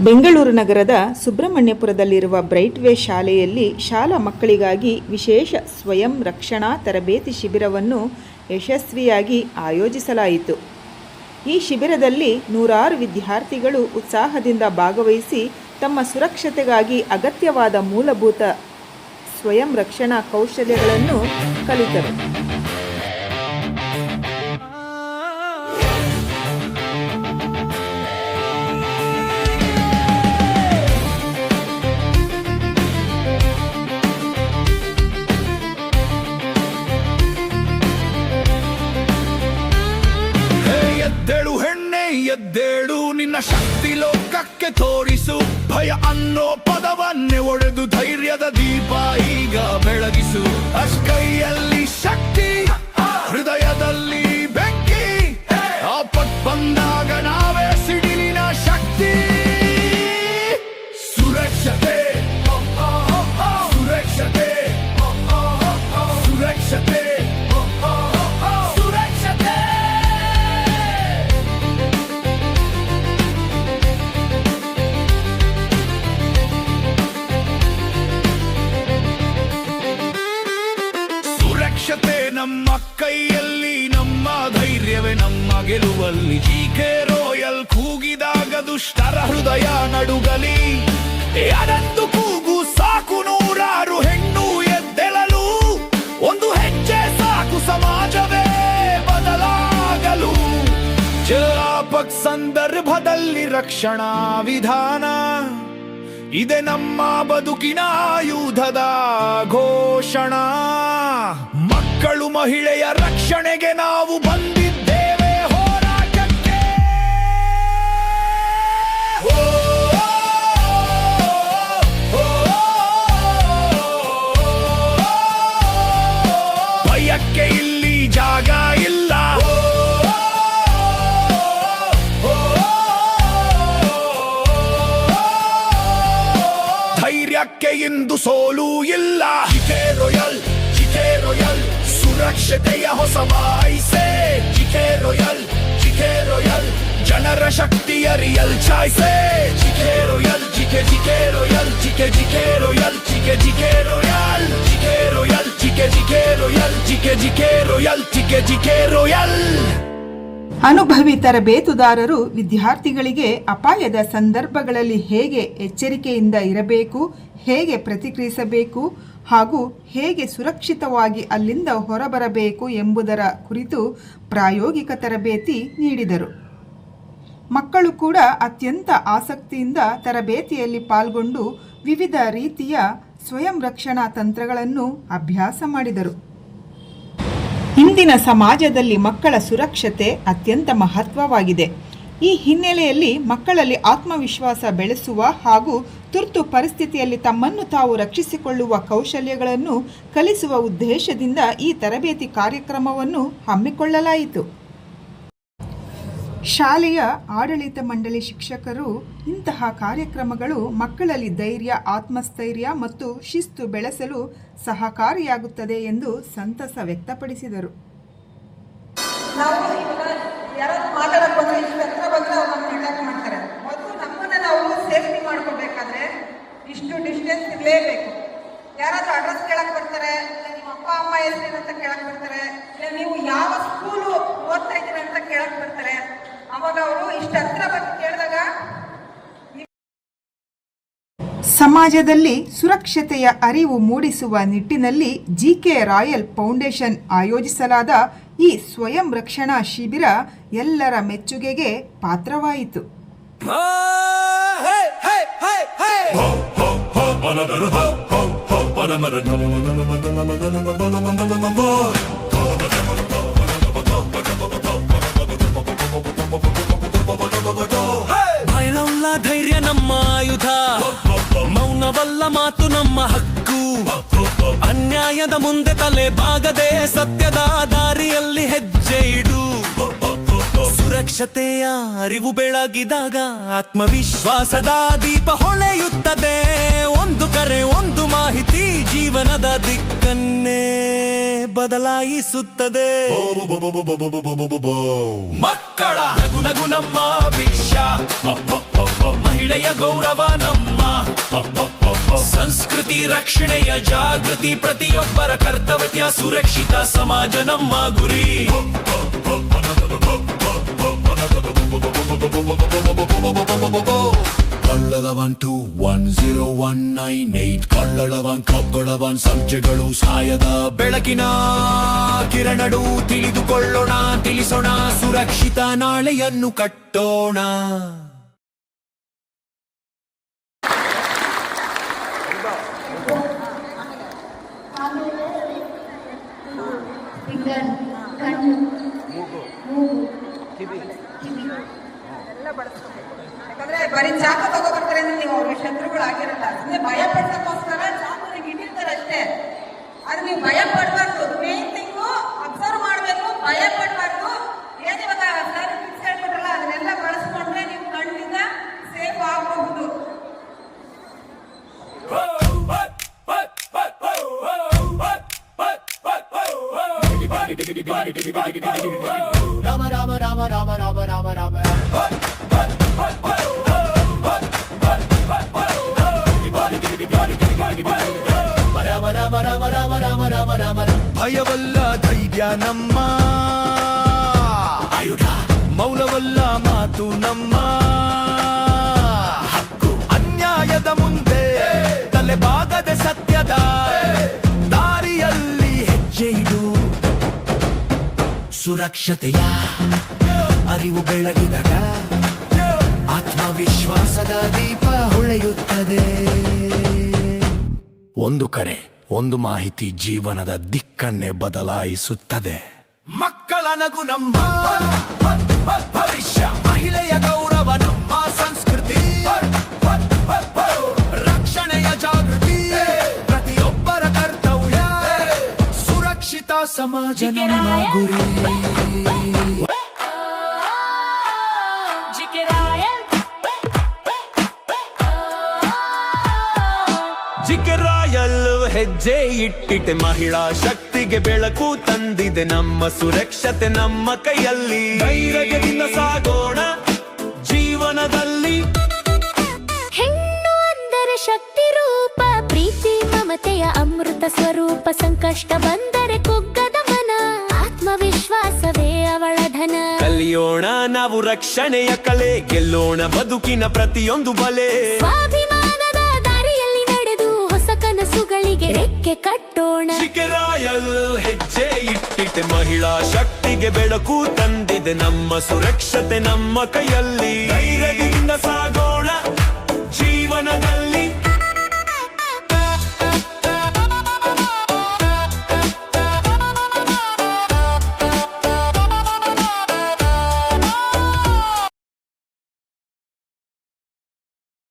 ಬೆಂಗಳೂರು ನಗರದ ಸುಬ್ರಹ್ಮಣ್ಯಪುರದಲ್ಲಿರುವ bright way ಶಾಲೆಯಲ್ಲಿ ಶಾಲಾ ಮಕ್ಕಳಿಗಾಗಿ ವಿಶೇಷ ಸ್ವಯಂ ರಕ್ಷಣಾ ತರಬೇತಿ ಶಿಬಿರವನ್ನು ಯಶಸ್ವಿಯಾಗಿ ಆಯೋಜಿಸಲಾಯಿತು. ಈ ಶಿಬಿರದಲ್ಲಿ ನೂರಾರು ವಿದ್ಯಾರ್ಥಿಗಳು ಉತ್ಸಾಹದಿಂದ ಭಾಗವಹಿಸಿ ತಮ್ಮ ಸುರಕ್ಷತೆಗಾಗಿ ಅಗತ್ಯವಾದ ಮೂಲಭೂತ ಸ್ವಯಂ ರಕ್ಷಣಾ ಕೌಶಲ್ಯಗಳನ್ನು ಕಲಿತರು. ಎದ್ದೇಳು, ನಿನ್ನ ಶಕ್ತಿ ಲೋಕಕ್ಕೆ ತೋರಿಸು. ಭಯ ಅನ್ನೋ ಪದವನ್ನೇ ಒಡೆದು ಧೈರ್ಯದ ದೀಪ ಈಗ ಬೆಳಗಿಸು. ಕೈಯಲ್ಲಿ ಶಕ್ತಿ, ಹೃದಯದಲ್ಲಿ ಬೆಂಕಿ, ಆಪತ್ ಬಂದಾಗ ನಾವೇ ಸಿಡಿಲಿನ ಶಕ್ತಿ. ಸುರಕ್ಷತೆ ಸುರಕ್ಷತೆ ಸುರಕ್ಷತೆ ಸುರಕ್ಷತೆ ನಮ್ಮ ಕೈಯಲ್ಲಿ, ನಮ್ಮ ಧೈರ್ಯವೇ ನಮ್ಮ ಗೆಲುವಲ್ಲಿ. ಜಿಕೆ ರಾಯಲ್ ಕೂಗಿದಾಗ ದುಷ್ಟರ ಹೃದಯ ನಡುಗಲಿ. ಯಾರೊಂದು ಕೂಗು ಸಾಕು, ನೂರಾರು ಹೆಣ್ಣು ಎದ್ದೇಳಲು. ಒಂದು ಹೆಜ್ಜೆ ಸಾಕು, ಸಮಾಜವೇ ಬದಲಾಗಲು. ಆಪತ್ ಸಂದರ್ಭದಲ್ಲಿ ರಕ್ಷಣಾ ವಿಧಾನ ಇದೆ ನಮ್ಮ ಬದುಕಿನ ಆಯುಧದ ಘೋಷಣಾ. ಮಕ್ಕಳು ಮಹಿಳೆಯ ರಕ್ಷಣೆಗೆ ನಾವು ಬಂದಿದ್ದೇವೆ ಹೋರಾಟಕ್ಕೆ. ಭಯಕ್ಕೆ ಇಲ್ಲಿ ಜಾಗ ಇಲ್ಲ. ಧೈರ್ಯಕ್ಕೆ ಇಂದು ಸೋಲು ಇಲ್ಲ. ಜಿಕೆ ರಾಯಲ್, ಜಿಕೆ ರಾಯಲ್, ಸುರಕ್ಷತೆಯ ಹೊಸ ವಾಯ್ಸೆ. ಜಿಕೆ ರಾಯಲ್, ಜಿಕೆ ರಾಯಲ್, ಜನರ ಶಕ್ತಿಯ ರಿಯಲ್ ಚಾಯ್ಸೆ. GK royal, GK GK royal, GK GK royal, GK GK royal, GK royal, GK GK royal, GK GK royal, GK GK royal. ಅನುಭವಿ ತರಬೇತುದಾರರು ವಿದ್ಯಾರ್ಥಿಗಳಿಗೆ ಅಪಾಯದ ಸಂದರ್ಭಗಳಲ್ಲಿ ಹೇಗೆ ಎಚ್ಚರಿಕೆಯಿಂದ ಇರಬೇಕು, ಹೇಗೆ ಪ್ರತಿಕ್ರಿಯಿಸಬೇಕು ಹಾಗೂ ಹೇಗೆ ಸುರಕ್ಷಿತವಾಗಿ ಅಲ್ಲಿಂದ ಹೊರಬರಬೇಕು ಎಂಬುದರ ಕುರಿತು ಪ್ರಾಯೋಗಿಕ ತರಬೇತಿ ನೀಡಿದರು. ಮಕ್ಕಳು ಕೂಡ ಅತ್ಯಂತ ಆಸಕ್ತಿಯಿಂದ ತರಬೇತಿಯಲ್ಲಿ ಪಾಲ್ಗೊಂಡು ವಿವಿಧ ರೀತಿಯ ಸ್ವಯಂ ರಕ್ಷಣಾ ತಂತ್ರಗಳನ್ನು ಅಭ್ಯಾಸ ಮಾಡಿದರು. ಇಂದಿನ ಸಮಾಜದಲ್ಲಿ ಮಕ್ಕಳ ಸುರಕ್ಷತೆ ಅತ್ಯಂತ ಮಹತ್ವವಾಗಿದೆ. ಈ ಹಿನ್ನೆಲೆಯಲ್ಲಿ ಮಕ್ಕಳಲ್ಲಿ ಆತ್ಮವಿಶ್ವಾಸ ಬೆಳೆಸುವ ಹಾಗೂ ತುರ್ತು ಪರಿಸ್ಥಿತಿಯಲ್ಲಿ ತಮ್ಮನ್ನು ತಾವು ರಕ್ಷಿಸಿಕೊಳ್ಳುವ ಕೌಶಲ್ಯಗಳನ್ನು ಕಲಿಸುವ ಉದ್ದೇಶದಿಂದ ಈ ತರಬೇತಿ ಕಾರ್ಯಕ್ರಮವನ್ನು ಹಮ್ಮಿಕೊಳ್ಳಲಾಯಿತು. ಶಾಲೆಯ ಆಡಳಿತ ಮಂಡಳಿ ಶಿಕ್ಷಕರು ಇಂತಹ ಕಾರ್ಯಕ್ರಮಗಳು ಮಕ್ಕಳಲ್ಲಿ ಧೈರ್ಯ, ಆತ್ಮಸ್ಥೈರ್ಯ ಮತ್ತು ಶಿಸ್ತು ಬೆಳೆಸಲು ಸಹಕಾರಿಯಾಗುತ್ತದೆ ಎಂದು ಸಂತಸ ವ್ಯಕ್ತಪಡಿಸಿದರು. ನಾವು ಯಾರಾದ್ರೂ ಮಾತಾಡಕ್ಕೆ ಬಂದ್ರೆ ಇಷ್ಟು ಹತ್ರ ಬಂದ್ರೆ ಅವ್ರು ನಮ್ಗೆ ಅಟ್ಯಾಕ್ ಮಾಡ್ತಾರೆ. ಮೊದಲು ನಮ್ಮನ್ನ ನಾವು ಸೇಫ್ಟಿ ಮಾಡ್ಕೋಬೇಕಾದ್ರೆ ಇಷ್ಟು ಡಿಸ್ಟೆನ್ಸ್ ಇರಲೇಬೇಕು. ಯಾರಾದ್ರೂ ಅಡ್ರೆಸ್ ಕೇಳಕ್ ಬರ್ತಾರೆ, ಇಲ್ಲ ನಿಮ್ಮ ಅಪ್ಪ ಅಮ್ಮ ಹೆಸರೇನು ಅಂತ ಕೇಳಕ್ ಬರ್ತಾರೆ, ಇಲ್ಲ ನೀವು ಯಾವ ಸ್ಕೂಲು ಓದ್ತಾ ಇದ್ದೀರ ಅಂತ ಕೇಳಕ್ ಬರ್ತಾರೆ. ಅವಾಗ ಅವರು ಇಷ್ಟು ಹತ್ರ ಬಂದು ಕೇಳಿದಾಗ ಸಮಾಜದಲ್ಲಿ ಸುರಕ್ಷತೆಯ ಅರಿವು ಮೂಡಿಸುವ ನಿಟ್ಟಿನಲ್ಲಿ ಜಿಕೆ ರಾಯಲ್ ಫೌಂಡೇಶನ್ ಆಯೋಜಿಸಲಾದ ಈ ಸ್ವಯಂ ರಕ್ಷಣಾ ಶಿಬಿರ ಎಲ್ಲರ ಮೆಚ್ಚುಗೆಗೆ ಪಾತ್ರವಾಯಿತು. ಭಯವಲ್ಲ ಧೈರ್ಯ ನಮ್ಮ ಆಯುಧ, ಮೌನವಲ್ಲ ಮಾತು ನಮ್ಮ ಹಕ್ಕು. ಅನ್ಯಾಯದ ಮುಂದೆ ತಲೆ ಬಾಗದೆ ಸತ್ಯದ ದಾರಿಯಲ್ಲಿ ಹೆಜ್ಜೆ ಇಡು. ಸುರಕ್ಷತೆಯ ಅರಿವು ಬೆಳಗಿದಾಗ ಆತ್ಮವಿಶ್ವಾಸದ ದೀಪ ಹೊಳೆಯುತ್ತದೆ. ಒಂದು ಕರೆ, ಒಂದು ಮಾಹಿತಿ ಜೀವನದ ದಿಕ್ಕನ್ನೇ ಬದಲಾಯಿಸುತ್ತದೆ. ಮಕ್ಕಳ ನಗು ನಗು ನಮ್ಮ ಭಿಕ್ಷ, ಮಹಿಳೆಯ ಗೌರವ ನಮ್ಮ ಸಂಸ್ಕೃತಿ ರಕ್ಷಣೆಯ ಜಾಗೃತಿ ಪ್ರತಿಯೊಬ್ಬರ ಕರ್ತವ್ಯ ಸುರಕ್ಷಿತ ಸಮಾಜ ನಮ್ಮ ಗುರಿ ಕಳ್ಳಳವನ್ 210198 ಕಳ್ಳಳವನ್ ಕಬ್ಬಳವನ್ ಸಂಚೆಗಳು ಸಾಯದ ಬೆಳಕಿನ ಕಿರಣಡು ತಿಳಿದುಕೊಳ್ಳೋಣ ತಿಳಿಸೋಣ ಸುರಕ್ಷಿತ ನಾಳೆಯನ್ನು ಕಟ್ಟೋಣ ಎಲ್ಲ ಬಳಸ್ಕೋಬೇಕು. ಯಾಕಂದ್ರೆ ಬರೀ ಚಾಕು ತಗೋಬರ್ತಾರೆ ಅಂದ್ರೆ ನೀವು ಅವ್ರಿಗೆ ಶತ್ರುಗಳು ಆಗಿರಲ್ಲ. ಸುಮ್ಮನೆ ಭಯ ಪಡ್ಸಕ್ಕೋಸ್ಕರ ಚಾಕುನಿಗೆ ಇಟ್ಟಿರ್ತಾರೆ ಅಷ್ಟೇ. ಅದು ನೀವು ಭಯ ಪಡಬಾರ್ದು. ಮೇನ್ ಥಿಂಗು ಅಬ್ಸರ್ವ್ ಮಾಡಬೇಕು, ಭಯ ಪಡಬಾರ್ದು. ಏನು ಇವಾಗ ಸರ್ ಟಿಪ್ಸ್ ಹೇಳ್ಕೊಟ್ರಲ್ಲ ಅದನ್ನೆಲ್ಲ ಬಳಸ್ಕೊಂಡ್ರೆ ನೀವು ಕಣ್ಣಿಂದ ಸೇಫ್ ಆಗಬಹುದು. ರಾಮ ರಾಮ ರಾಮ ರಾಮ ರಾಮ ರಾಮ ರಾಮ ಭಯವಲ್ಲ ಧೈರ್ಯ ನಮ್ಮ ಆಯುಧ ಮೌನವಲ್ಲ ಮಾತು ನಮ್ಮ ಹಕ್ಕು ಅನ್ಯಾಯದ ಮುಂದೆ ತಲೆಬಾಗದೆ ಸತ್ಯದ ದಾರಿಯಲ್ಲಿ ಹೆಜ್ಜೆ ಇಡು ಸುರಕ್ಷತೆಯ ಅರಿವು ಬೆಳಗಿದಾಗ ಆತ್ಮವಿಶ್ವಾಸದ ದೀಪ ಹೊಳೆಯುತ್ತದೆ ಒಂದು ಕಡೆ ಒಂದು ಮಾಹಿತಿ ಜೀವನದ ದಿಕ್ಕನ್ನೇ ಬದಲಾಯಿಸುತ್ತದೆ ಮಕ್ಕಳ ನಗು ನಮ್ಮ ಭವಿಷ್ಯ ಮಹಿಳೆಯ ಗೌರವ ನಮ್ಮ ಸಂಸ್ಕೃತಿ ರಕ್ಷಣೆಯ ಜಾಗೃತಿ ಪ್ರತಿಯೊಬ್ಬರ ಕರ್ತವ್ಯ ಸುರಕ್ಷಿತ ಸಮಾಜ ನಮ್ಮ ಗುರಿ ಜಿಕೆರಾಯಲ್ ಹೆಜ್ಜೆ ಇಟ್ಟಿತೆ ಮಹಿಳಾ ಶಕ್ತಿಗೆ ಬೆಳಕು ತಂದಿದೆ ನಮ್ಮ ಸುರಕ್ಷತೆ ನಮ್ಮ ಕೈಯಲ್ಲಿ ಧೈರ್ಯದಿಂದ ಸಾಗೋಣ ಜೀವನದಲ್ಲಿ ಹೆಣ್ಣು ಅಂದರೆ ಶಕ್ತಿ ರೂಪ ಪ್ರೀತಿ ಮಮತೆಯ ಅಮೃತ ಸ್ವರೂಪ ಸಂಕಷ್ಟ ಬಂದರೆ ಕುಗ್ಗದ ಮನ ಆತ್ಮವಿಶ್ವಾಸವೇ ಅವಳ ಧನ ಕಲಿಯೋಣ ನಾವು ರಕ್ಷಣೆಯ ಕಲೆ ಗೆಲ್ಲೋಣ ಬದುಕಿನ ಪ್ರತಿಯೊಂದು ಬಲೆ ಸ್ವಾಭಿಮಾನದ ದಾರಿಯಲ್ಲಿ ನಡೆದು ಹೊಸ ಕನಸುಗಳಿಗೆ ರೆಕ್ಕೆ ಕಟ್ಟೋಣ ಜಿಕೆರಾಯಲ್ ಹೆಜ್ಜೆ ಇಟ್ಟಿತೆ ಮಹಿಳಾ ಶಕ್ತಿಗೆ ಬೆಳಕು ತಂದಿದೆ ನಮ್ಮ ಸುರಕ್ಷತೆ ನಮ್ಮ ಕೈಯಲ್ಲಿ ಧೈರ್ಯದಿಂದ ಸಾಗೋಣ